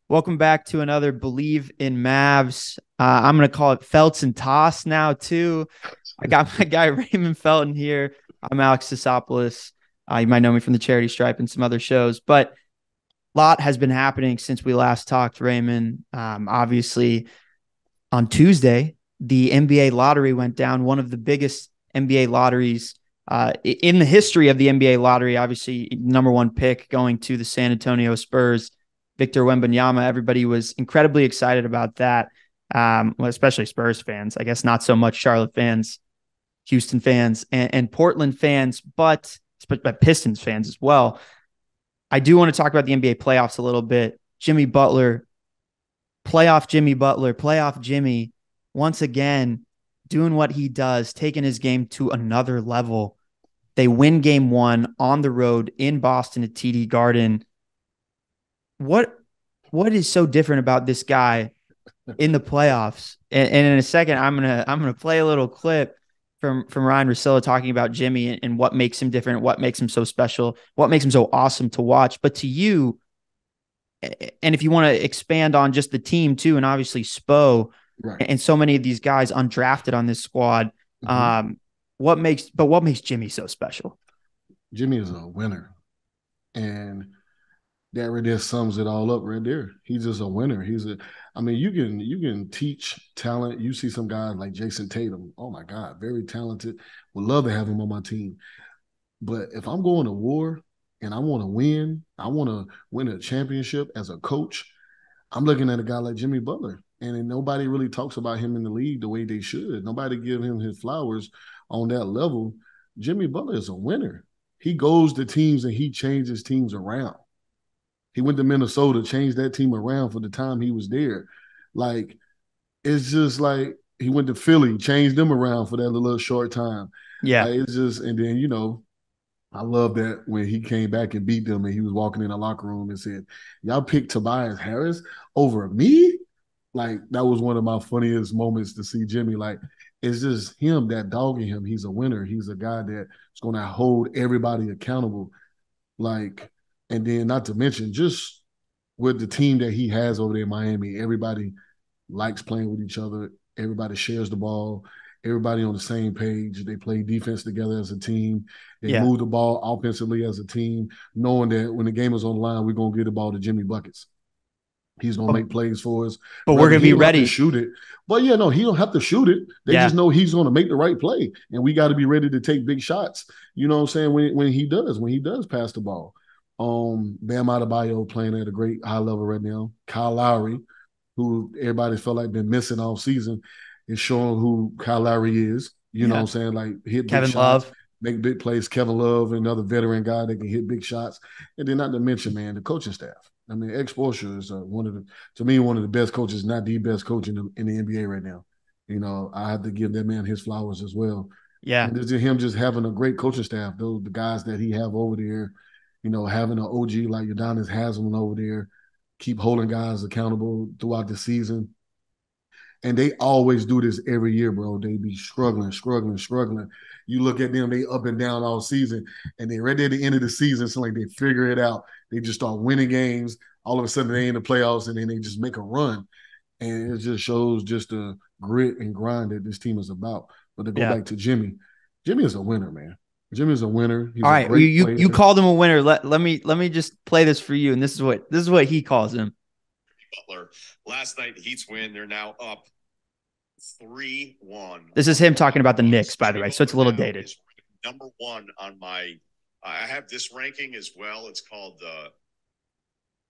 Welcome back to another Believe in Mavs. I'm going to call it Felton Toss now, too. I got my guy Raymond Felton here. I'm Alex Tassopoulos. You might know me from the Charity Stripe and some other shows, but a lot has been happening since we last talked, Raymond. Obviously, on Tuesday, the NBA lottery went down, one of the biggest NBA lotteries in the history of the NBA lottery. Obviously, number one pick going to the San Antonio Spurs. Victor Wembanyama. Everybody was incredibly excited about that, especially Spurs fans. I guess not so much Charlotte fans, Houston fans, and Portland fans, but Pistons fans as well. I do want to talk about the NBA playoffs a little bit. Jimmy Butler, playoff Jimmy, once again, doing what he does, taking his game to another level. They win game one on the road in Boston at TD Garden. What is so different about this guy in the playoffs? And in a second, I'm gonna play a little clip from Ryan Russillo talking about Jimmy and what makes him different, what makes him so special, what makes him so awesome to watch. But to you, and if you want to expand on just the team too, and obviously Spo Right. and so many of these guys undrafted on this squad, hmm what makes Jimmy so special? Jimmy is a winner. And that right there sums it all up right there. He's just a winner. I mean, you can teach talent. You see some guys like Jason Tatum. Oh my God, very talented. Would love to have him on my team. But if I'm going to war and I want to win a championship as a coach, I'm looking at a guy like Jimmy Butler. And nobody really talks about him in the league the way they should. Nobody give him his flowers on that level. Jimmy Butler is a winner. He goes to teams and he changes teams around. He went to Minnesota, changed that team around for the time he was there. Like, it's just like he went to Philly, changed them around for that little short time. Yeah. Like, it's just, and then, I love that when he came back and beat them and he was walking in the locker room and said, y'all picked Tobias Harris over me? Like, that was one of my funniest moments to see Jimmy. Like, it's just him, that dog in him. He's a winner. He's a guy that's going to hold everybody accountable. Like, and then not to mention just with the team that he has over there in Miami, everybody likes playing with each other. Everybody shares the ball. Everybody on the same page. They play defense together as a team. They Yeah. move the ball offensively as a team, knowing that when the game is on the line, we're gonna get the ball to Jimmy buckets. He's gonna But, make plays for us. but we're Rather, gonna he be don't have to ready. shoot it. But yeah, no, he don't have to shoot it. They just Yeah. know he's gonna make the right play, and we got to be ready to take big shots. You know what I'm saying? When he does pass the ball. Bam Adebayo playing at a great high level right now. Kyle Lowry, who everybody felt like been missing all season, is showing who Kyle Lowry is. You know what Yeah. I'm saying? Like hit big Kevin shots, Love. make big plays. Kevin Love, another veteran guy that can hit big shots. And then not to mention, man, the coaching staff. I mean, Ex-Spoelstra is one of the best coaches, not the best coach in the NBA right now. You know, I have to give that man his flowers as well. Yeah. And it's just him just having a great coaching staff. Those the guys that he have over there, having an OG like Udonis Haslem over there, keep holding guys accountable throughout the season. And they always do this every year, bro. They be struggling. You look at them, they up and down all season, and they right there at the end of the season, it's like they figure it out. They just start winning games. All of a sudden, they in the playoffs, and then they just make a run. And it just shows just the grit and grind that this team is about. But to go Yeah. back to Jimmy, Jimmy is a winner, man. Jimmy is a winner. All He's a right. You great you you player. called him a winner. Let me just play this for you. And this is what he calls him. Butler. Last night, Heat's win. They're now up 3-1. This is him talking about the Knicks, by the way. So it's a little dated. Number one on my. I have this ranking as well. It's called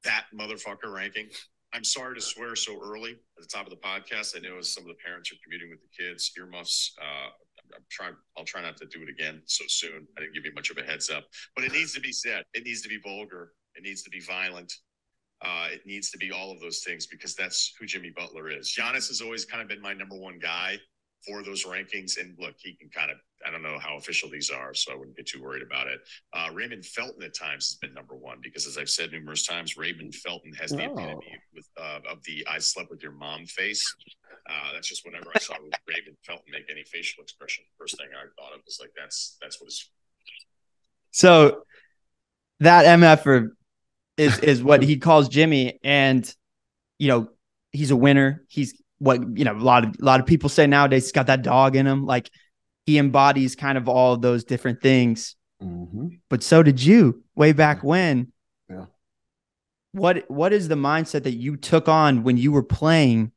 that motherfucker ranking. I'm sorry to swear so early at the top of the podcast. I know some of the parents are commuting with the kids. Earmuffs. I'll try not to do it again so soon. I didn't give you much of a heads up, but it needs to be said. It needs to be vulgar. It needs to be violent. It needs to be all of those things because that's who Jimmy Butler is. Giannis has always kind of been my number one guy for those rankings. And look, he can kind of, I don't know how official these are, so I wouldn't get too worried about it. Raymond Felton at times has been number one because, as I've said numerous times, Raymond Felton has the epitome of the I slept with your mom face. That's just whenever I saw Raymond Felton make any facial expression, the first thing I thought of was like, that's what his. So that MF'er is what he calls Jimmy. And he's a winner. He's what, a lot of people say nowadays, he's got that dog in him. Like, he embodies kind of all of those different things. Mm-hmm. But so did you way back when. Yeah. What is the mindset that you took on when you were playing?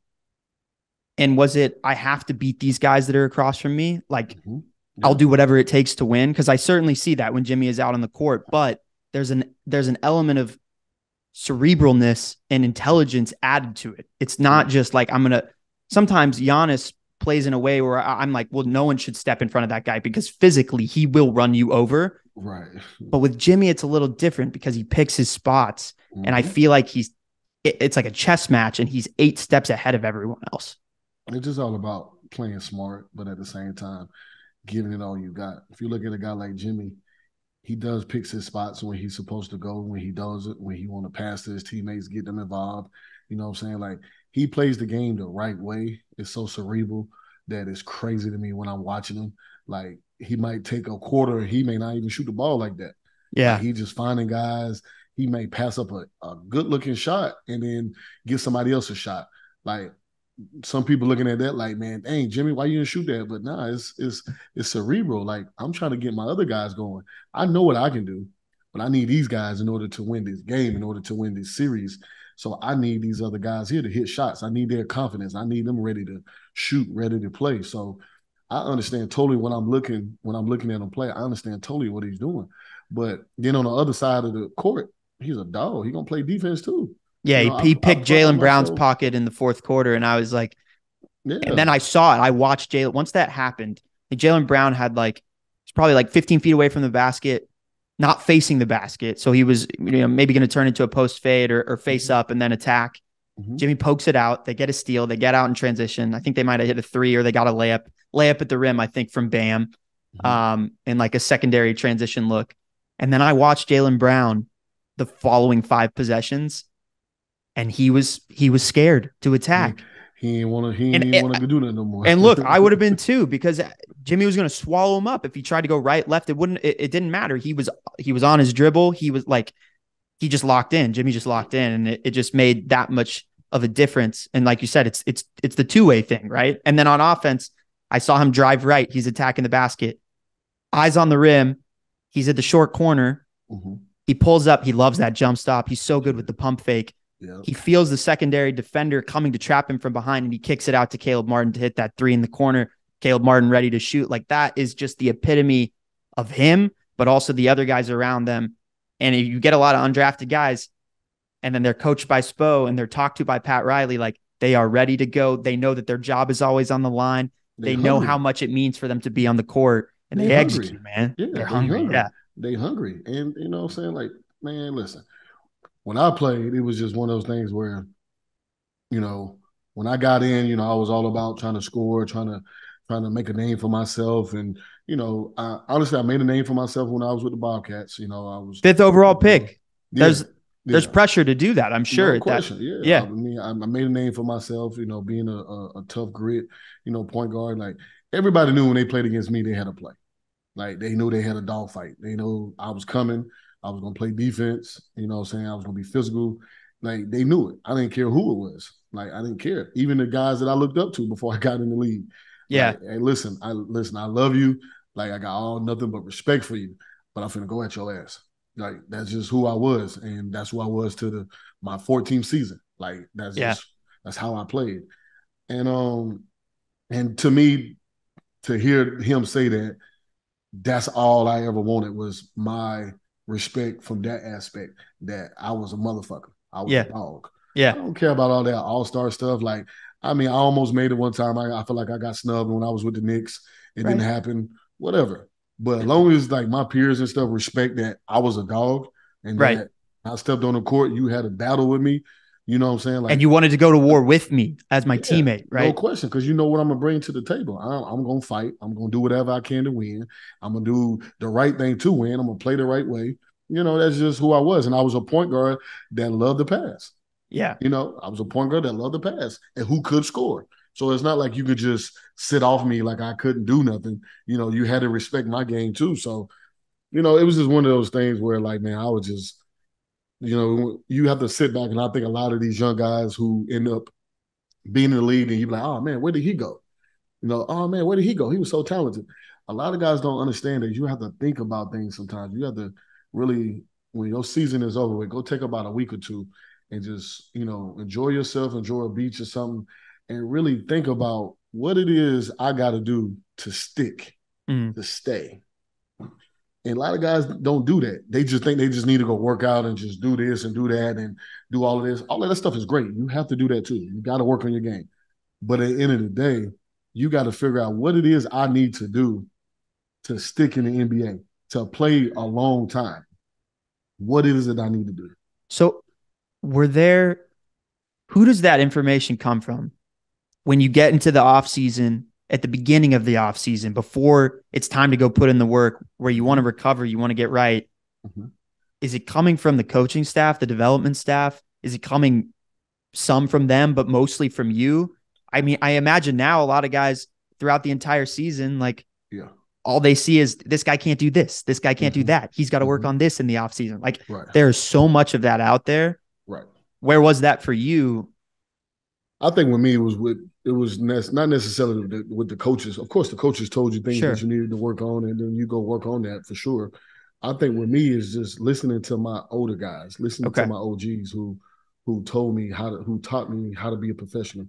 And was it, I have to beat these guys that are across from me? Like, Yeah. I'll do whatever it takes to win. Because I certainly see that when Jimmy is out on the court. But there's an element of cerebralness and intelligence added to it. It's not just like sometimes Giannis plays in a way where I'm like, well, no one should step in front of that guy because physically he will run you over. Right. But with Jimmy, it's a little different because he picks his spots. Mm-hmm. And I feel like it's like a chess match and he's 8 steps ahead of everyone else. It's just all about playing smart, but at the same time, giving it all you got. If you look at a guy like Jimmy, he does pick his spots when he's supposed to go, when he does it, when he want to pass to his teammates, get them involved. You know what I'm saying? Like, he plays the game the right way. It's so cerebral that it's crazy to me when I'm watching him. Like, he might take a quarter, he may not even shoot the ball like that. Yeah. Like, he just finding guys. He may pass up a good-looking shot and then give somebody else a shot. Like, some people looking at that like, man, dang, Jimmy, why you didn't shoot that? But nah, it's cerebral. Like, I'm trying to get my other guys going. I know what I can do, but I need these guys in order to win this game, in order to win this series. So I need these other guys here to hit shots. I need their confidence. I need them ready to shoot, ready to play. So I understand totally when I'm looking at him play. I understand totally what he's doing. But then on the other side of the court, he's a dog. He's gonna play defense too. Yeah, he picked Jaylen Brown's pocket in the fourth quarter, and I was like, and then I saw it. I watched Jaylen. Once that happened, Jaylen Brown had he's probably like 15 feet away from the basket, not facing the basket. So he was, maybe going to turn into a post fade or face up and then attack. Mm-hmm. Jimmy pokes it out. They get a steal. They get out in transition. I think they might have hit a 3 or they got a layup at the rim, I think, from Bam, in like a secondary transition look. And then I watched Jaylen Brown the following 5 possessions. And he was scared to attack. He didn't want to do that no more. And look, I would have been too, because Jimmy was going to swallow him up if he tried to go right, left. It didn't matter. He was on his dribble. He was like, he just locked in. Jimmy just locked in, and it just made that much of a difference. And like you said, it's the two-way thing, right? And then on offense, I saw him drive right. He's attacking the basket, eyes on the rim. He's at the short corner. Mm-hmm. He pulls up. He loves that jump stop. He's so good with the pump fake. Yep. He feels the secondary defender coming to trap him from behind, and he kicks it out to Caleb Martin to hit that 3 in the corner. Caleb Martin ready to shoot. Like, that is just the epitome of him, but also the other guys around them. And if you get a lot of undrafted guys, and then they're coached by Spo and they're talked to by Pat Riley, like, they are ready to go. They know that their job is always on the line. They know how much it means for them to be on the court, and they execute, man. Yeah, they're hungry. Yeah, they hungry. And you know what I'm saying? Like, man, listen. When I played, it was just one of those things where, when I got in, I was all about trying to score, trying to make a name for myself. And, honestly, I made a name for myself when I was with the Bobcats. I was 5th overall pick. There's pressure to do that, I'm sure. No question. I mean, I made a name for myself, being a tough grit, point guard. Like, everybody knew when they played against me, they had to play. Like, they knew they had a dogfight. They knew I was coming. I was going to play defense, I was going to be physical. Like, they knew it. I didn't care who it was. Like, I didn't care. Even the guys that I looked up to before I got in the league. Yeah. Like, hey, listen, I love you. Like, I got nothing but respect for you, but I'm finna go at your ass. Like, that's just who I was. And that's who I was to my 14th season. Like, that's how I played. And to me, to hear him say that, that's all I ever wanted was my respect from that aspect, that I was a motherfucker. I was a dog. Yeah. I don't care about all that all-star stuff. Like, I mean, I almost made it one time. I feel like I got snubbed when I was with the Knicks. It didn't happen. Whatever. But as long as, like, my peers and stuff respect that I was a dog and that I stepped on the court, you had a battle with me. You know what I'm saying? Like, and you wanted to go to war with me as my teammate, right? No question, because you know what I'm going to bring to the table. I'm going to fight. I'm going to do whatever I can to win. I'm going to do the right thing to win. I'm going to play the right way. That's just who I was. And I was a point guard that loved the pass. Yeah. I was a point guard that loved the pass and who could score. So it's not like you could just sit off me like I couldn't do nothing. You had to respect my game too. So, it was just one of those things where, like, man, I was just You have to sit back, and I think a lot of these young guys who end up being in the league, and you be like, oh man, where did he go? Oh man, where did he go? He was so talented. A lot of guys don't understand that you have to think about things sometimes. You have to really, when your season is over with, go take about a week or two and just, enjoy yourself, enjoy a beach or something, and really think about what it is I got to do to stick, to stay. And a lot of guys don't do that. They just think they just need to go work out and just do this and do that and do all of this. All of that stuff is great. You have to do that too. You got to work on your game. But at the end of the day, you got to figure out what it is I need to do to stick in the NBA, to play a long time. What is it I need to do? So who does that information come from when you get into the off season, at the beginning of the off season, before it's time to go put in the work, where you want to recover, you want to get right? Mm-hmm. Is it coming from the coaching staff, the development staff? Is it coming some from them, but mostly from you? I mean, I imagine now a lot of guys throughout the entire season, all they see is this guy can't do this. This guy can't do that. He's got to work on this in the offseason. There's so much of that out there. Right. Where was that for you? I think with me, it was not necessarily with the coaches. Of course, the coaches told you things that you needed to work on, and then you go work on that for sure. I think with me is just listening to my older guys, listening to my OGs who taught me how to be a professional,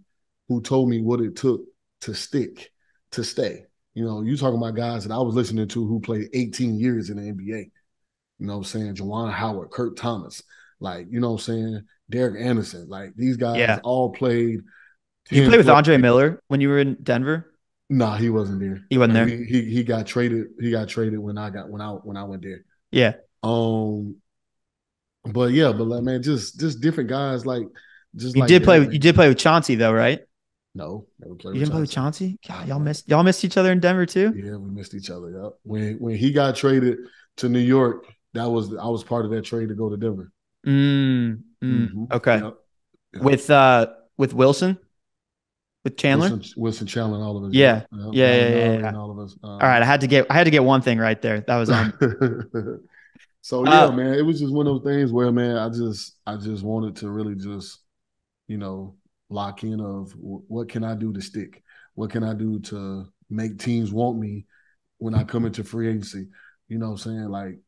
who told me what it took to stick, to stay. You talking about guys that I was listening to who played 18 years in the NBA. You know what I'm saying? Juwan Howard, Kurt Thomas, Derek Anderson. These guys all played. You played with Andre Miller when you were in Denver? Nah, he wasn't there. He wasn't there. He got traded. He got traded when I went there. Yeah. But man, just different guys you did play with Chauncey though, right? No, never played. You didn't play with Chauncey? God, y'all missed each other in Denver too? Yeah, we missed each other. Yep. When he got traded to New York, I was part of that trade to go to Denver. Okay. Yep. With Wilson? With Chandler? Wilson Chandler and all of us. Yeah. And all of us. All right. I had to get one thing right there. That was So man, it was just one of those things where, man, I just wanted to really just, lock in of what can I do to stick? What can I do to make teams want me when I come into free agency? You know what I'm saying?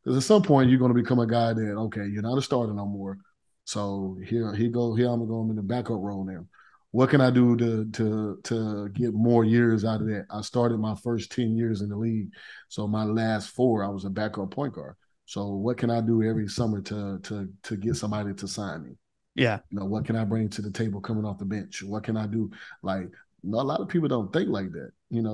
Because at some point you're going to become a guy that, okay, you're not a starter no more. So here I'm going in the backup role now. What can I do to get more years out of that? I started my first 10 years in the league. So my last 4, I was a backup point guard. So what can I do every summer to get somebody to sign me? Yeah. What can I bring to the table coming off the bench? What can I do? A lot of people don't think like that.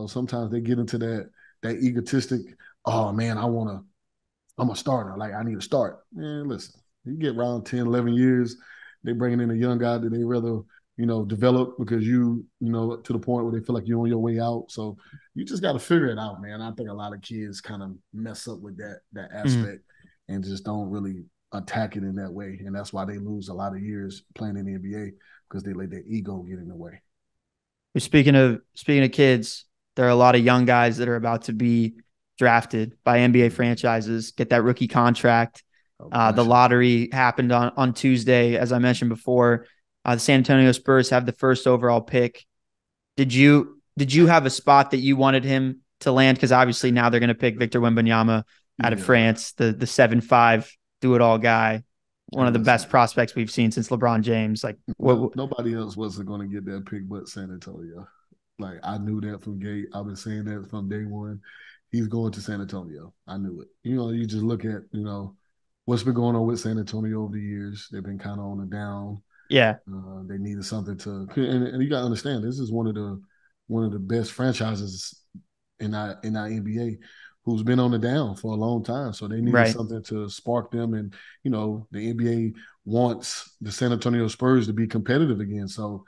Sometimes they get into that egotistic, oh man, I'm a starter. I need to start. Man, listen, you get around 10, 11 years, they bringing in a young guy that they rather, develop because to the point where they feel like you're on your way out. So you just got to figure it out, man. I think a lot of kids kind of mess up with that aspect and just don't really attack it in that way. And that's why they lose a lot of years playing in the NBA, because they let their ego get in the way. Speaking of kids, there are a lot of young guys that are about to be drafted by NBA franchises, get that rookie contract. The lottery happened on Tuesday, as I mentioned before. The San Antonio Spurs have the first overall pick. Did you have a spot that you wanted him to land? Because obviously now they're going to pick Victor Wembanyama out of France, the 7'5" do-it-all guy, one of the best prospects we've seen since LeBron James. Nobody else wasn't going to get that pick but San Antonio. I knew that from gate. I've been saying that from day one. He's going to San Antonio. I knew it. You just look at, what's been going on with San Antonio over the years. They've been kind of on the down. Yeah. They needed something to, and you got to understand, this is one of the best franchises in our NBA who's been on the down for a long time. So they needed something to spark them. And, the NBA wants the San Antonio Spurs to be competitive again. So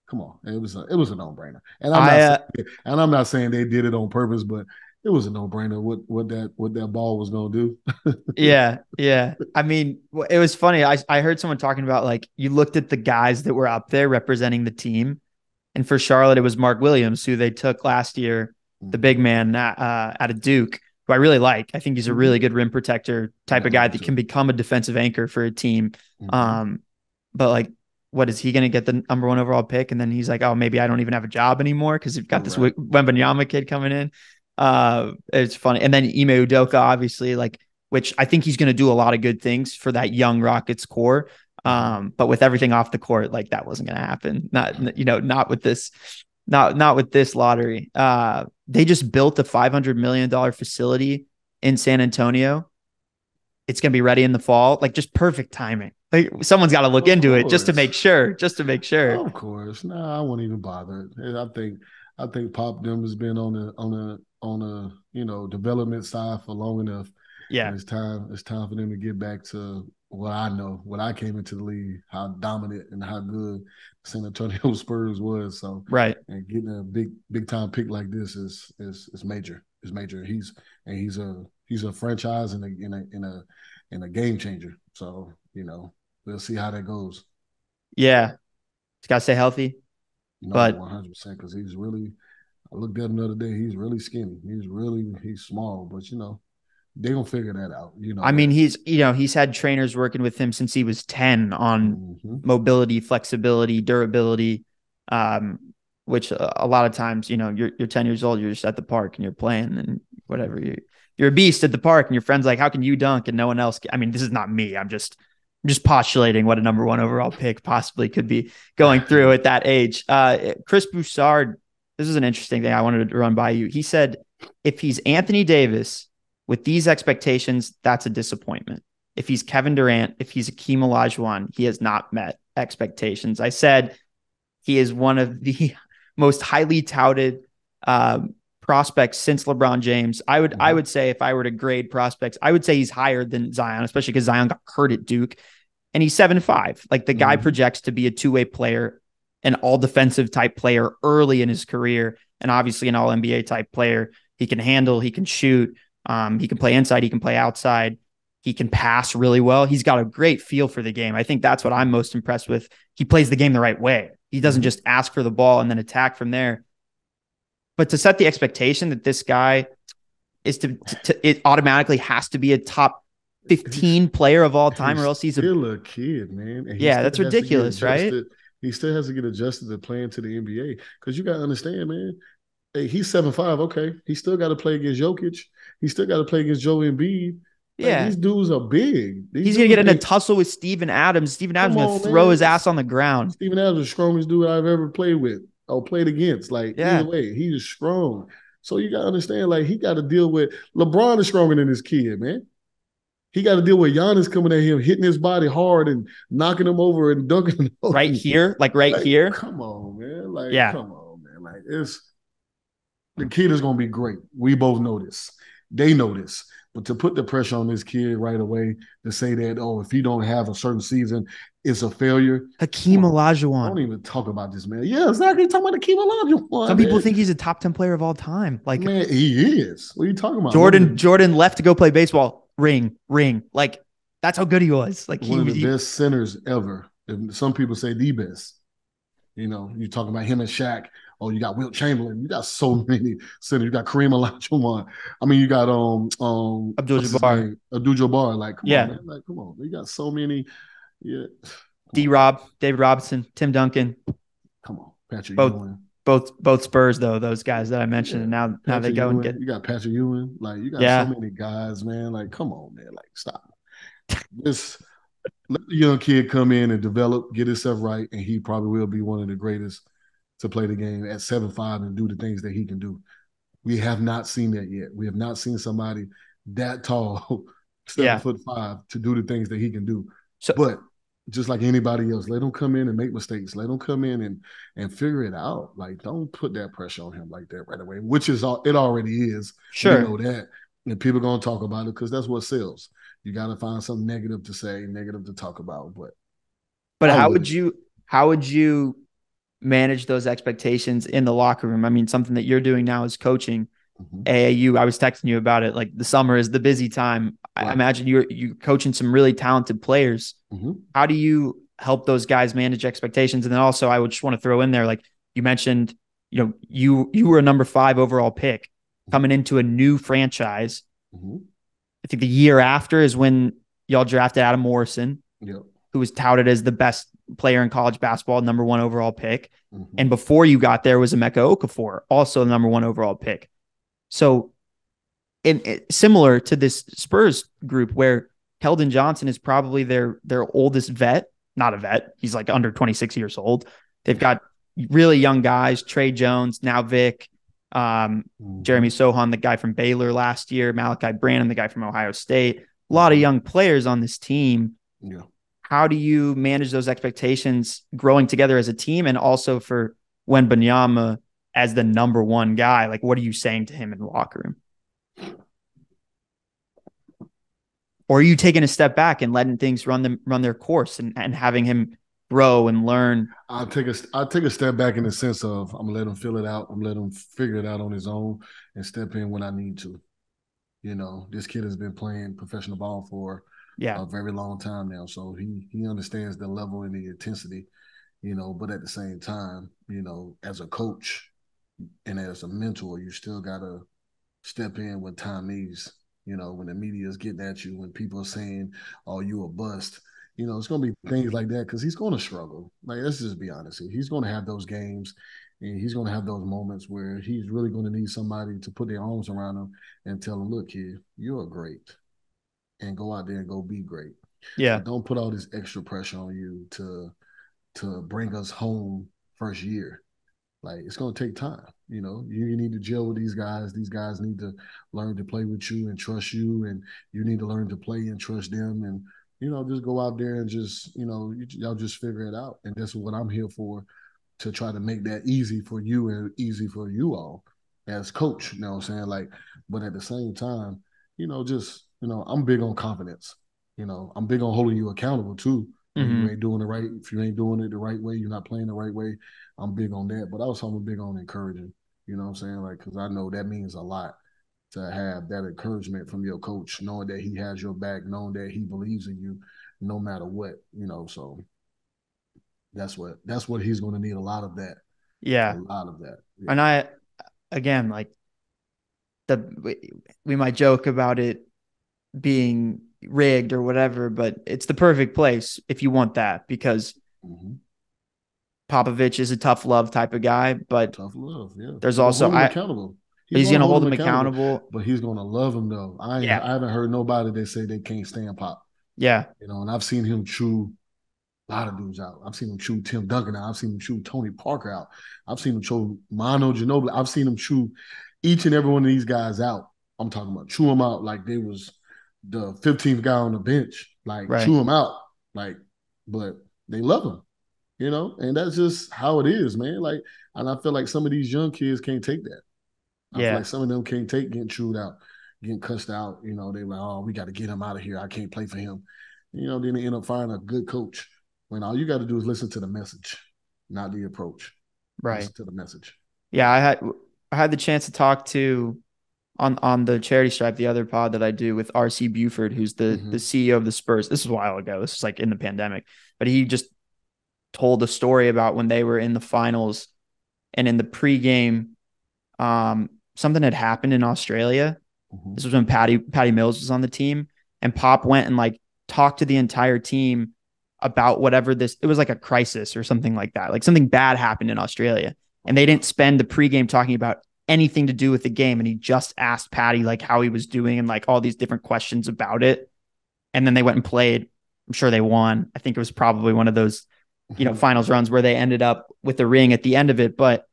come on, it was a no-brainer. And I'm not saying they did it on purpose, but it was a no-brainer what that ball was going to do. Yeah. I mean, it was funny. I heard someone talking about, you looked at the guys that were up there representing the team, and for Charlotte, it was Mark Williams, who they took last year, the big man out of Duke, who I really like. I think he's a Mm-hmm. really good rim protector type Yeah, of guy I that too. can become a defensive anchor for a team. Mm-hmm. But like, what is he going to get the number 1 overall pick? And then he's like, oh, maybe I don't even have a job anymore because you've got this Right. Wembanyama kid coming in. It's funny. And then Ime Udoka, obviously, like, which I think he's going to do a lot of good things for that young Rockets core. But with everything off the court, like that wasn't going to happen. Not with this, not with this lottery. They just built a $500 million facility in San Antonio. It's going to be ready in the fall. Like, just perfect timing. Like, someone's got to look Of into it just to course. make sure. Of course. No, I won't even bother. And I think Pop them has been on the development side for long enough. Yeah. And it's time for them to get back to what I know, when I came into the league, how dominant and how good San Antonio Spurs was. So right. And getting a big time pick like this is major. It's major. He's a franchise and a game changer. So, we'll see how that goes. Yeah. He's got to stay healthy. No, but 100%, because he's really, I looked at him the other day, he's really skinny. He's small, but they're gonna figure that out. I mean, he's had trainers working with him since he was 10 on mobility, flexibility, durability, which a lot of times, you're 10 years old, you're just at the park and you're playing and whatever. You're a beast at the park and your friend's like, how can you dunk and no one else can? I mean, this is not me. I'm just postulating what a number 1 overall pick possibly could be going through at that age. Chris Broussard, this is an interesting thing I wanted to run by you. He said, if he's Anthony Davis with these expectations, that's a disappointment. If he's Kevin Durant, if he's Akeem Olajuwon, he has not met expectations. I said he is one of the most highly touted prospects since LeBron James. I would say, if I were to grade prospects, I would say he's higher than Zion, especially because Zion got hurt at Duke, and he's 7'5". Like, the guy projects to be a two-way player, an all defensive type player early in his career, and obviously an all NBA type player. He can handle, he can shoot, he can play inside, he can play outside, he can pass really well. He's got a great feel for the game. I think that's what I'm most impressed with. He plays the game the right way. He doesn't just ask for the ball and then attack from there. But to set the expectation that this guy is it automatically has to be a top 15 player of all time, or else he's still a kid, man. And that's ridiculous, right? He still has to get adjusted to playing to the NBA, because you got to understand, man. Hey, he's 7'5". Okay, he still got to play against Jokic. He still got to play against Joe Embiid. Like, these dudes are big. He's gonna get in a tussle with Steven Adams. Steven Adams is gonna throw his ass on the ground. Steven Adams is the strongest dude I've ever played with or played against. Like, either way, he's strong. So you gotta understand, like, he got to deal with LeBron is stronger than this kid, man. He got to deal with Giannis coming at him, hitting his body hard and knocking him over and dunking him over. Right here. Come on, man. Come on, man. Like, the kid is gonna be great. We both know this. They know this. But to put the pressure on this kid right away, to say that, if he don't have a certain season, it's a failure. Hakeem Olajuwon. Don't even talk about this, man. Yeah, exactly. Talking about Hakeem Olajuwon. Some people think he's a top 10 player of all time. Like, man, he is. What are you talking about? Jordan left to go play baseball. Ring. Like, that's how good he was. Like, one of the best centers ever. Some people say the best. You talking about him and Shaq. Oh, you got Wilt Chamberlain. You got so many centers. You got Kareem Olajuwon. I mean, you got Abdul-Jabbar. Abdul-Jabbar. Like, come on, man. Like, come on. You got so many. Yeah. D-Rob, David Robinson, Tim Duncan. Come on, Patrick Ewing. Both Spurs, though, those guys that I mentioned. And now they go and get. You got Patrick Ewing. Like, you got so many guys, man. Like, come on, man. Like, stop. Let the young kid come in and develop, get himself right, and he probably will be one of the greatest to play the game at 7'5" and do the things that he can do. We have not seen that yet. We have not seen somebody that tall, 7'5", to do the things that he can do. But just like anybody else, let him come in and make mistakes. Let him come in and figure it out. Like, don't put that pressure on him like that right away, which is it already is. Sure. You know that. And people are going to talk about it because that's what sells. You got to find something negative to say, negative to talk about. But how would you manage those expectations in the locker room? I mean, something that you're doing now is coaching AAU. I was texting you about it. Like, the summer is the busy time. Right. I imagine you're coaching some really talented players. How do you help those guys manage expectations? And then also, I would just want to throw in there, like you mentioned, you were a number 5 overall pick coming into a new franchise. I think the year after is when y'all drafted Adam Morrison, who was touted as the best player in college basketball, number 1 overall pick. And before you got there was Emeka Okafor, also the number 1 overall pick. So similar to this Spurs group where Keldon Johnson is probably their oldest vet, not a vet. He's like under 26 years old. They've got really young guys, Trey Jones, now Vic, Jeremy Sohan, the guy from Baylor last year, Malachi Branham, the guy from Ohio State. A lot of young players on this team. Yeah. How do you manage those expectations growing together as a team, and also for Wembanyama as the number 1 guy? Like, what are you saying to him in the locker room? Or are you taking a step back and letting things run their course and having him grow and learn? I'll take a step back in the sense of I'm gonna let him feel it out. I'm gonna let him figure it out on his own and step in when I need to. You know, this kid has been playing professional ball for a very long time now, so he understands the level and the intensity. You know, but at the same time, you know, as a coach and as a mentor, you still gotta step in when time needs. You know, when the media is getting at you, when people are saying, "Oh, you a bust." You know, it's going to be things like that because he's going to struggle. Like, let's just be honest. He's going to have those games and he's going to have those moments where he's really going to need somebody to put their arms around him and tell him, look, kid, you're great. And go out there and go be great. Yeah. But don't put all this extra pressure on you to bring us home first year. Like, it's going to take time. You know, you need to gel with these guys. These guys need to learn to play with you and trust you. And you need to learn to play and trust them. And, you know, just go out there and just, you know, y'all just figure it out. And that's what I'm here for, to try to make that easy for you and easy for you all as coach, you know what I'm saying? Like, but at the same time, you know, just, you know, I'm big on confidence. You know, I'm big on holding you accountable too. When you ain't doing it right, if you ain't doing it the right way, you're not playing the right way, I'm big on that. But also I'm big on encouraging, you know what I'm saying? Like, because I know that means a lot to have that encouragement from your coach, knowing that he has your back, knowing that he believes in you no matter what, you know. So that's what he's going to need, a lot of that. Yeah. A lot of that. Yeah. And again, like we might joke about it being rigged or whatever, but it's the perfect place if you want that, because Popovich is a tough love type of guy, but tough love, yeah. There's also accountable. He's going to hold him accountable, but he's going to love him though. I haven't heard nobody that say they can't stand Pop. Yeah, you know, and I've seen him chew a lot of dudes out. I've seen him chew Tim Duncan out. I've seen him chew Tony Parker out. I've seen him chew Manu Ginobili. I've seen him chew each and every one of these guys out. I'm talking about chew them out like they was the 15th guy on the bench. Like, chew them out. Like, but they love him. You know, and that's just how it is, man. Like, and I feel like some of these young kids can't take that. I feel like some of them can't take getting chewed out, getting cussed out. You know, they're like, oh, we got to get him out of here. I can't play for him. You know, then they end up finding a good coach when all you got to do is listen to the message, not the approach. Right. Listen to the message. Yeah, I had the chance to talk to on the Charity Stripe, the other pod that I do, with RC Buford, who's the CEO of the Spurs. This was a while ago. This was like in the pandemic, but he just told a story about when they were in the finals and in the pregame, something had happened in Australia. This was when Patty Mills was on the team, and Pop went and like talked to the entire team about whatever it was like a crisis or something like that. Like something bad happened in Australia, and they didn't spend the pregame talking about anything to do with the game. And he just asked Patty like how he was doing and like all these different questions about it. And then they went and played. I'm sure they won. I think it was probably one of those, you know, finals runs where they ended up with the ring at the end of it. But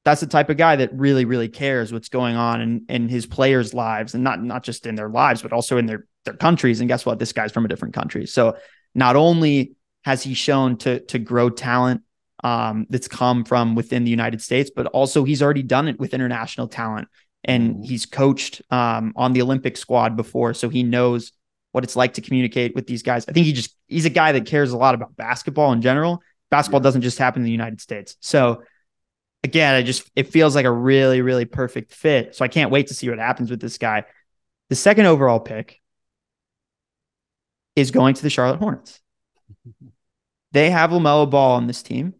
that's the type of guy that really, really cares what's going on in his players' lives, and not just in their lives, but also in their countries. And guess what? This guy's from a different country. So not only has he shown to grow talent that's come from within the United States, but also he's already done it with international talent, and he's coached on the Olympic squad before. So he knows what it's like to communicate with these guys. I think he's a guy that cares a lot about basketball in general. Basketball doesn't just happen in the United States. So again, it feels like a really, really perfect fit. So I can't wait to see what happens with this guy. The second overall pick is going to the Charlotte Hornets. They have LaMelo Ball on this team,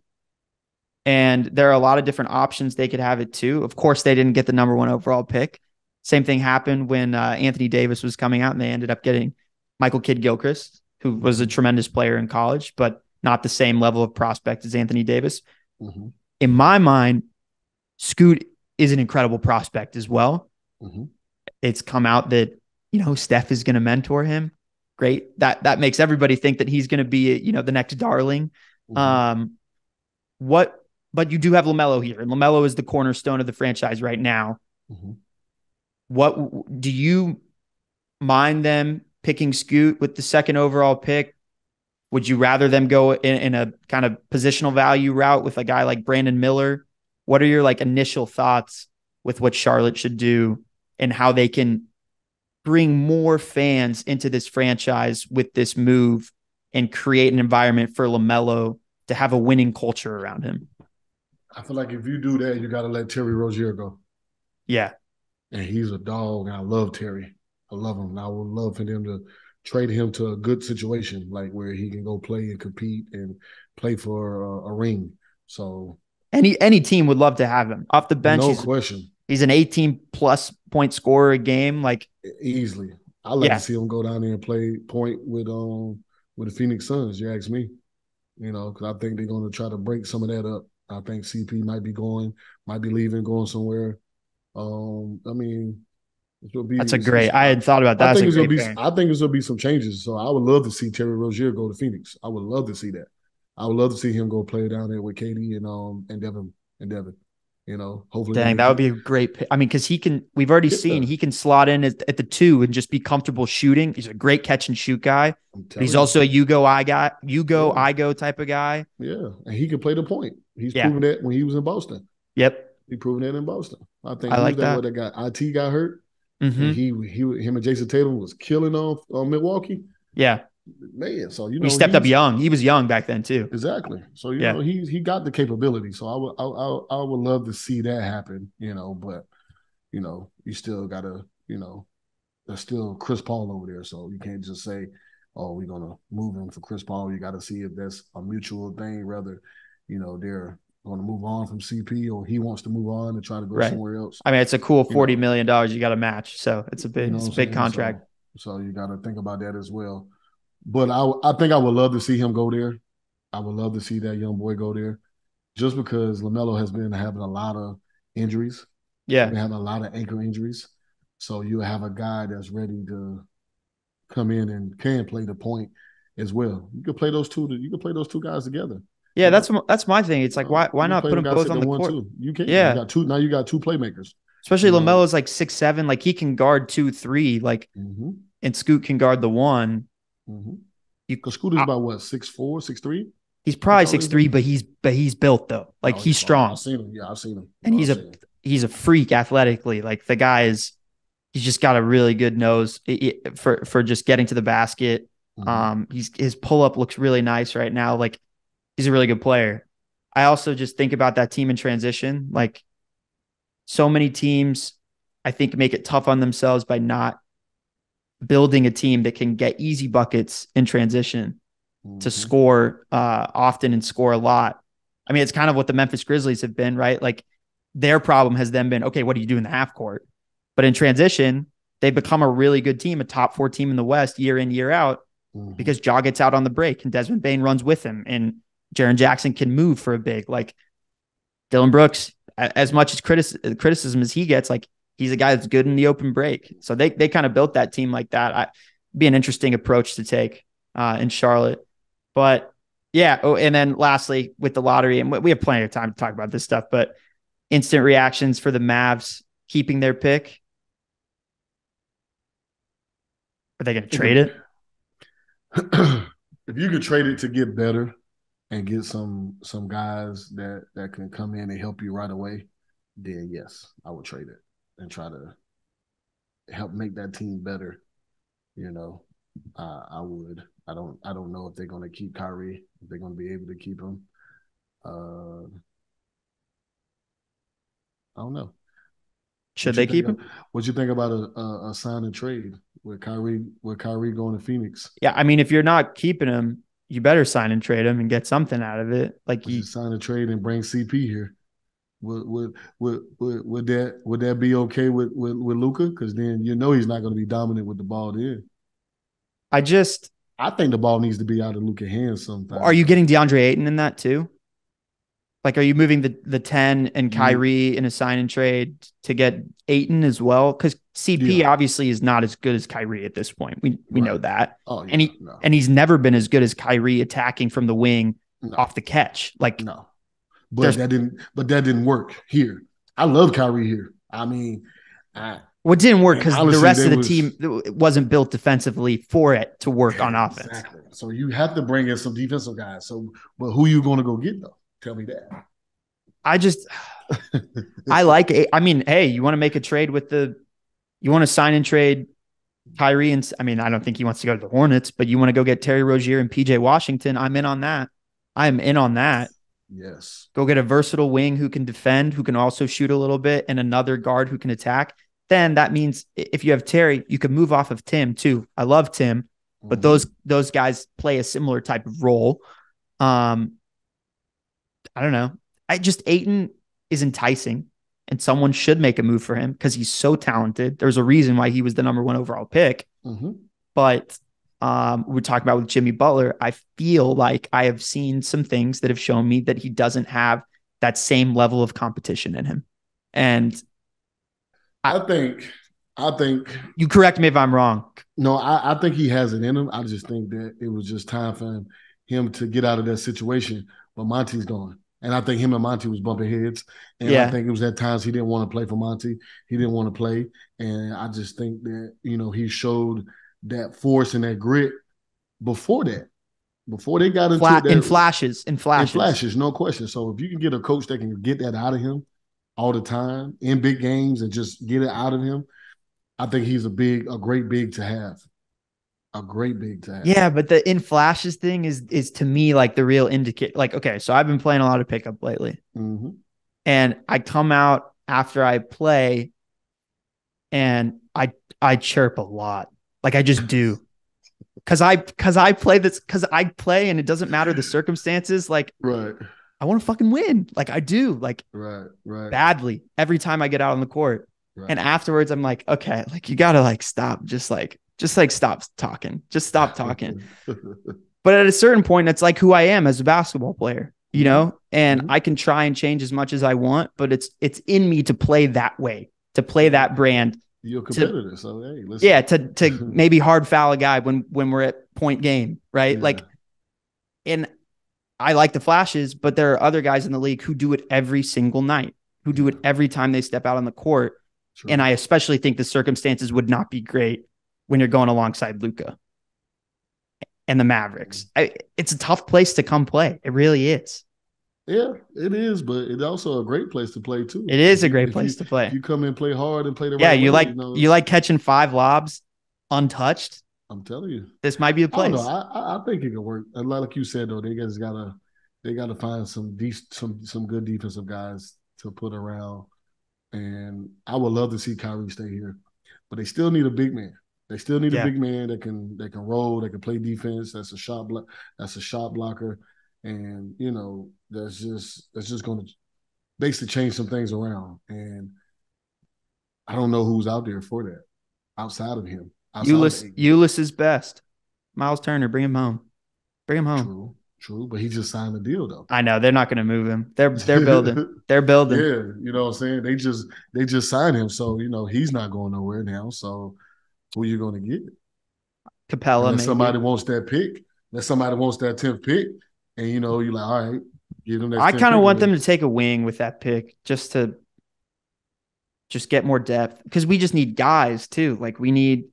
and there are a lot of different options they could have it too. Of course, they didn't get the number 1 overall pick, Same thing happened when Anthony Davis was coming out, and they ended up getting Michael Kidd-Gilchrist, who was a tremendous player in college, but not the same level of prospect as Anthony Davis. Mm-hmm. In my mind, Scoot is an incredible prospect as well. Mm-hmm. It's come out that, Steph is going to mentor him. Great. That makes everybody think that he's going to be, the next darling. Mm-hmm. But you do have LaMelo here, and LaMelo is the cornerstone of the franchise right now. Mm-hmm. What do you mind them picking Scoot with the second overall pick? Would you rather them go in a kind of positional value route with a guy like Brandon Miller? What are your initial thoughts with what Charlotte should do and how they can bring more fans into this franchise with this move and create an environment for LaMelo to have a winning culture around him? I feel like if you do that, you got to let Terry Rozier go. Yeah. And he's a dog, and I love Terry. I love him. And I would love for them to trade him to a good situation, like where he can go play and compete and play for a ring. So any team would love to have him off the bench. No question. He's an 18+ point scorer a game. Easily. I'd like to see him go down there and play point with the Phoenix Suns, you ask me. Because I think they're going to try to break some of that up. I think CP might be leaving, going somewhere. That's a great. I hadn't thought about that. I think it's gonna be some changes. So I would love to see Terry Rozier go to Phoenix. I would love to see that. I would love to see him go play down there with KD and Devin. Hopefully. Dang, that would be a great pick. I mean, because we've already seen he can slot in at the 2 and just be comfortable shooting. He's a great catch and shoot guy. But he's also a you go, I go type of guy. Yeah, and he can play the point. He's proven that when he was in Boston. Yep. He proven that in Boston. I think I like that. That guy IT got hurt. Mm-hmm. And him and Jason Tatum was killing on Milwaukee. Yeah. Man, so he stepped up young. He was young back then too. Exactly. So he got the capability. So I would love to see that happen. But you still gotta there's still Chris Paul over there. So you can't just say, oh, we're gonna move him for Chris Paul. You got to see if that's a mutual thing. Rather, they're going to move on from CP or he wants to move on and try to go somewhere else. I mean, it's a cool $40 million you got to match. So it's a big contract. So you got to think about that as well. But I think I would love to see him go there. I would love to see that young boy go there just because LaMelo has been having a lot of injuries. Yeah. He's been having a lot of ankle injuries. So you have a guy that's ready to come in and can play the point as well. You could play those two guys together. Yeah, that's my thing. It's why not put them both on the court? Too. You can. Yeah. You got two playmakers. Especially LaMelo's 6'7", he can guard 2-3, mm-hmm. and Scoot can guard the 1. Mm-hmm. Because Scoot is about what, 6'4", 6'3"? He's probably 6'3", but he's built though. He's strong. I've seen him. Yeah, I've seen him. And he's a freak athletically. The guy he's just got a really good nose for just getting to the basket. Mm-hmm. His pull up looks really nice right now. He's a really good player. I also just think about that team in transition. So many teams, I think, make it tough on themselves by not building a team that can get easy buckets in transition to score often and score a lot. I mean, it's kind of what the Memphis Grizzlies have been, right? Their problem has then been, okay, what do you do in the half court? But in transition, they've become a really good team, a top 4 team in the West year in, year out, because Ja gets out on the break and Desmond Bane runs with him and Jaren Jackson can move for a big. Dillon Brooks, as much as criticism as he gets, he's a guy that's good in the open break. So they kind of built that team like that. Be an interesting approach to take in Charlotte. But yeah. Oh, and then lastly, with the lottery, and we have plenty of time to talk about this stuff, but instant reactions for the Mavs keeping their pick. Are they going to trade it? If you could trade it to get better and get some guys that can come in and help you right away, then yes, I would trade it and try to help make that team better. I would. I don't know if they're going to keep Kyrie, if they're going to be able to keep him. I don't know. Should they keep him? What you think about a sign and trade with Kyrie going to Phoenix? Yeah, I mean, if you're not keeping him, you better sign and trade him and get something out of it. You sign a trade and bring CP here. Would that be okay with Luka? Because then he's not going to be dominant with the ball. Then I think the ball needs to be out of Luka's hands sometimes. Are you getting DeAndre Ayton in that too? Like, are you moving the 10 and Kyrie in a sign and trade to get Ayton as well? Because CP obviously is not as good as Kyrie at this point. We know that. Oh, yeah, and he's never been as good as Kyrie attacking from the wing off the catch. Like, no, but that didn't work here. I love Kyrie here. I mean, what didn't work because the rest of the team wasn't built defensively for it to work on offense. Exactly. So you have to bring in some defensive guys. So, but who are you going to go get though? Tell me that. Hey, you want to make a trade you want to sign and trade Kyrie, and I don't think he wants to go to the Hornets, but you want to go get Terry Rozier and PJ Washington. I'm in on that. Yes. Go get a versatile wing who can defend, who can also shoot a little bit, and another guard who can attack. Then that means if you have Terry, you can move off of Tim too. I love Tim, but those guys play a similar type of role. I don't know. Ayton is enticing, and someone should make a move for him because he's so talented. There's a reason why he was the number 1 overall pick. But we talked about with Jimmy Butler. I feel like I have seen some things that have shown me that he doesn't have that same level of competition in him. And I think you correct me if I'm wrong. No, I think he has it in him. I just think that it was just time for him to get out of that situation. But Monty's gone. And I think him and Monty was bumping heads. And I think it was at times he didn't want to play for Monty. He didn't want to play. And I just think that, he showed that force and that grit before that. Before they got into that. In flashes, no question. So if you can get a coach that can get that out of him all the time in big games and just get it out of him, I think he's a great big to have. A great big to have. Yeah, but the in flashes thing is to me like the real indicator. Like, okay, so I've been playing a lot of pickup lately. And I come out after I play and I chirp a lot. Like I just do. Cause I play and it doesn't matter the circumstances. Like, right. I want to fucking win. Like I do, like right. badly every time I get out on the court. Right. And afterwards I'm like, okay, like you gotta like stop. Just stop talking. Just stop talking. But at a certain point, it's like who I am as a basketball player, and I can try and change as much as I want, but it's in me to play that way, to play that brand. You're a competitor, so hey, listen. Yeah, to maybe hard foul a guy when we're at point game, right? Yeah. Like, and I like the flashes, but there are other guys in the league who do it every single night, who do it every time they step out on the court. True. And I especially think the circumstances would not be great when you're going alongside Luka and the Mavericks. It's a tough place to come play. It really is. Yeah, it is, but it's also a great place to play too. It is a great place to play. You come and play hard and play the right way. You like catching 5 lobs untouched. I'm telling you, this might be the place. I think it can work. A lot like you said though, they gotta find some good defensive guys to put around. And I would love to see Kyrie stay here, but they still need a big man. They still need a big man that can roll, that can play defense. That's a shot blocker, and that's just going to basically change some things around. And I don't know who's out there for that outside of him. Ulyss is best. Miles Turner, bring him home. True, but he just signed the deal though. I know they're not going to move him. They're building. They're building. Yeah, you know what I'm saying? They just signed him, so he's not going nowhere now. So who are you going to get? Capella. Unless somebody wants that pick. Unless somebody wants that 10th pick, and you're like, all right, give them that. I kind of want them to take a wing with that pick just to get more depth because we just need guys too. Like we need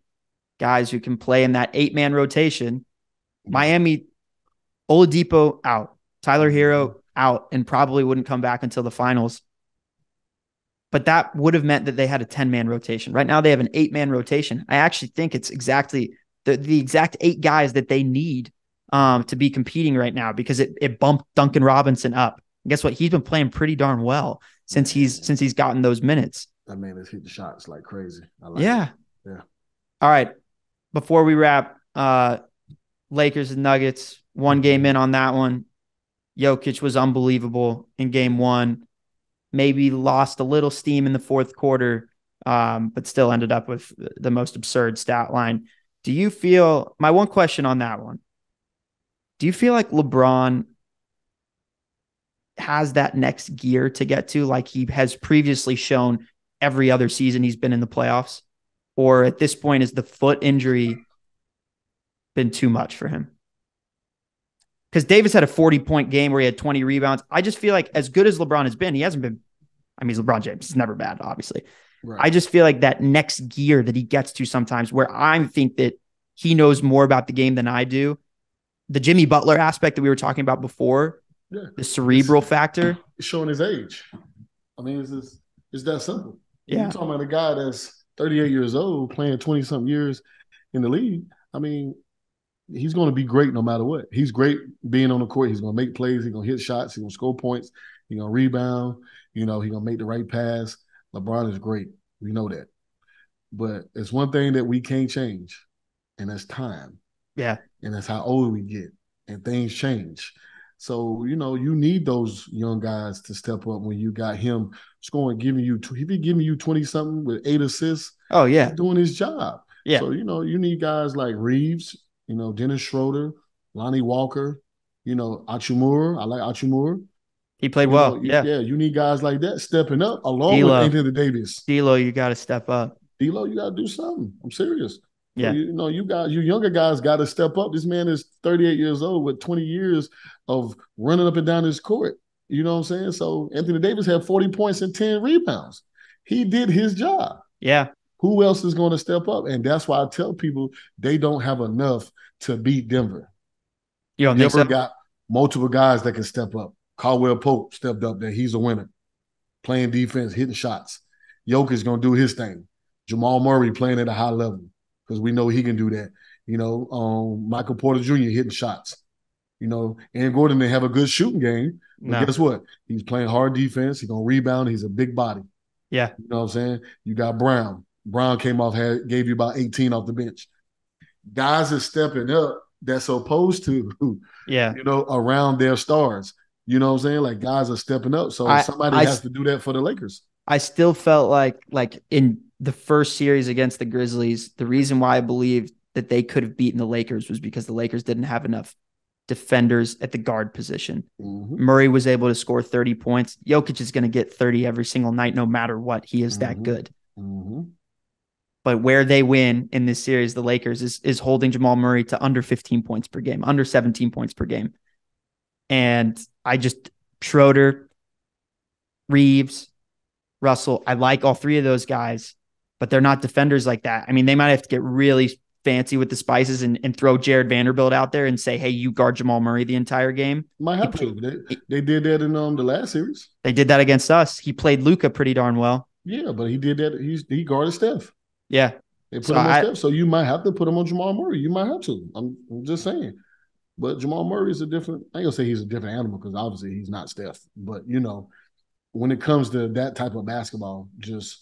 guys who can play in that 8-man rotation. Miami. Oladipo out, Tyler Hero out, and probably wouldn't come back until the finals. But that would have meant that they had a 10-man rotation. Right now they have an 8-man rotation. I actually think it's exactly the exact 8 guys that they need to be competing right now because it bumped Duncan Robinson up. And guess what? He's been playing pretty darn well since he's gotten those minutes. That man has hit the shots like crazy. Yeah. All right. Before we wrap, Lakers and Nuggets. 1 game in on that one. Jokic was unbelievable in game 1. maybe lost a little steam in the fourth quarter, but still ended up with the most absurd stat line. Do you feel, my one question on that one, do you feel like LeBron has that next gear to get to, like he has previously shown every other season he's been in the playoffs? Or at this point, is the foot injury been too much for him? Because Davis had a 40-point game where he had 20 rebounds. I just feel like as good as LeBron has been, he hasn't been, I mean, he's LeBron James. He's never bad, obviously. Right. I just feel like that next gear that he gets to sometimes, where I think that he knows more about the game than I do. The Jimmy Butler aspect that we were talking about before, the cerebral factor. It's showing his age. I mean, it's that simple. Yeah. You're talking about a guy that's 38 years old, playing 20-something years in the league. I mean, he's going to be great no matter what. He's great being on the court. He's going to make plays. He's going to hit shots. He's going to score points. He's going to rebound. He's going to make the right pass. LeBron is great. We know that. But it's one thing that we can't change, and that's time. Yeah. And that's how old we get, and things change. So, you need those young guys to step up when you got him scoring, giving you 20-something with 8 assists. Oh, yeah. Doing his job. Yeah. So, you need guys like Reeves, Dennis Schroeder, Lonnie Walker, Achimura. I like Achimura. He played well. Yeah. You need guys like that stepping up along with Anthony Davis. D'Lo, you got to step up. D'Lo, you got to do something. I'm serious. Yeah. So, you younger guys got to step up. This man is 38 years old with 20 years of running up and down his court. You know what I'm saying? So Anthony Davis had 40 points and 10 rebounds. He did his job. Yeah. Who else is going to step up? And that's why I tell people they don't have enough to beat Denver. You don't think so? Denver got multiple guys that can step up. Caldwell Pope stepped up there. He's a winner. Playing defense, hitting shots. Jokic's going to do his thing. Jamal Murray playing at a high level because we know he can do that. Michael Porter Jr. hitting shots. Aaron Gordon may have a good shooting game, but guess what? He's playing hard defense. He's going to rebound. He's a big body. Yeah. You know what I'm saying? You got Brown. Brown came off, gave you about 18 off the bench. Guys are stepping up that's opposed to, around their stars. You know what I'm saying? Like, guys are stepping up. So somebody has to do that for the Lakers. I still felt like in the first series against the Grizzlies, the reason why I believed that they could have beaten the Lakers was because the Lakers didn't have enough defenders at the guard position. Mm-hmm. Murray was able to score 30 points. Jokic is going to get 30 every single night, no matter what. He is that good. Mm-hmm. But where they win in this series, the Lakers, is holding Jamal Murray to under 15 points per game, under 17 points per game. And Schroeder, Reeves, Russell, I like all three of those guys, but they're not defenders like that. I mean, they might have to get really fancy with the spices and throw Jared Vanderbilt out there and say, hey, you guard Jamal Murray the entire game. Might have to. They did that in the last series. They did that against us. He played Luka pretty darn well. Yeah, but he did that. He guarded Steph. Yeah. They put him on Steph, so you might have to put him on Jamal Murray. You might have to. I'm just saying. But Jamal Murray is I ain't gonna say he's a different animal because obviously he's not Steph. But when it comes to that type of basketball, just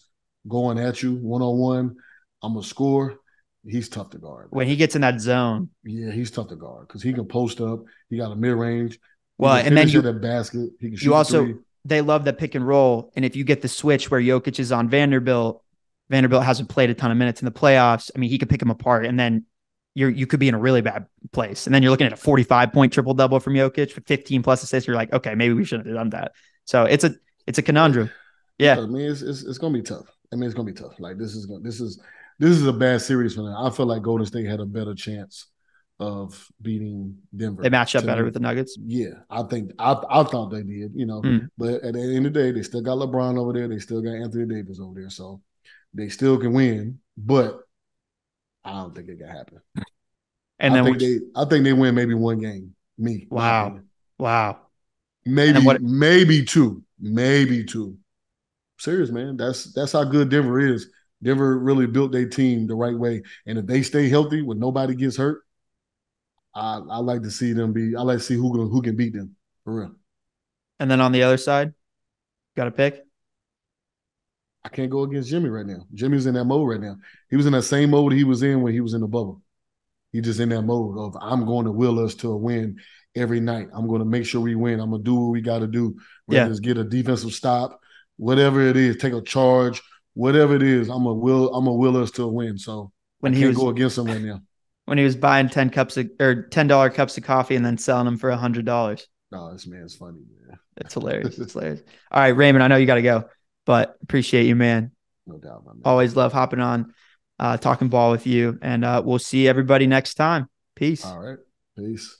going at you one-on-one, I'm gonna score. He's tough to guard. When he gets in that zone. Yeah, he's tough to guard because he can post up. He got a mid-range. Well, and then at a basket. He can shoot they love that pick and roll. And if you get the switch where Jokic is on Vanderbilt hasn't played a ton of minutes in the playoffs. I mean, he could pick him apart, and then you could be in a really bad place. And then you're looking at a 45-point triple-double from Jokic with 15-plus assists. You're like, okay, maybe we shouldn't have done that. So it's a conundrum. Yeah. I mean, it's going to be tough. I mean, it's going to be tough. Like, this is a bad series for them. I feel like Golden State had a better chance of beating Denver. They matched up better with the Nuggets. Yeah, I thought they did, But at the end of the day, they still got LeBron over there. They still got Anthony Davis over there. So they still can win, but I don't think it can happen. And I think they win maybe one game. Wow. Maybe two. Serious, man. That's how good Denver is. Denver really built their team the right way. And if they stay healthy when nobody gets hurt, I like to see them I like to see who can beat them for real. And then on the other side, got a pick? I can't go against Jimmy right now. Jimmy's in that mode right now. He was in that same mode he was in when he was in the bubble. He's just in that mode of I'm going to will us to a win every night. I'm going to make sure we win. I'm going to do what we got to do. Whether it's get a defensive stop, whatever it is, take a charge, whatever it is. I'm a will us to a win. So I can't go against him right now. When he was buying $10 cups of coffee and then selling them for $100. No, this man's funny, man. It's hilarious. It's hilarious. All right, Raymond, I know you got to go, but appreciate you, man. No doubt, my man. Always love hopping on, talking ball with you, and we'll see everybody next time. Peace. All right. Peace.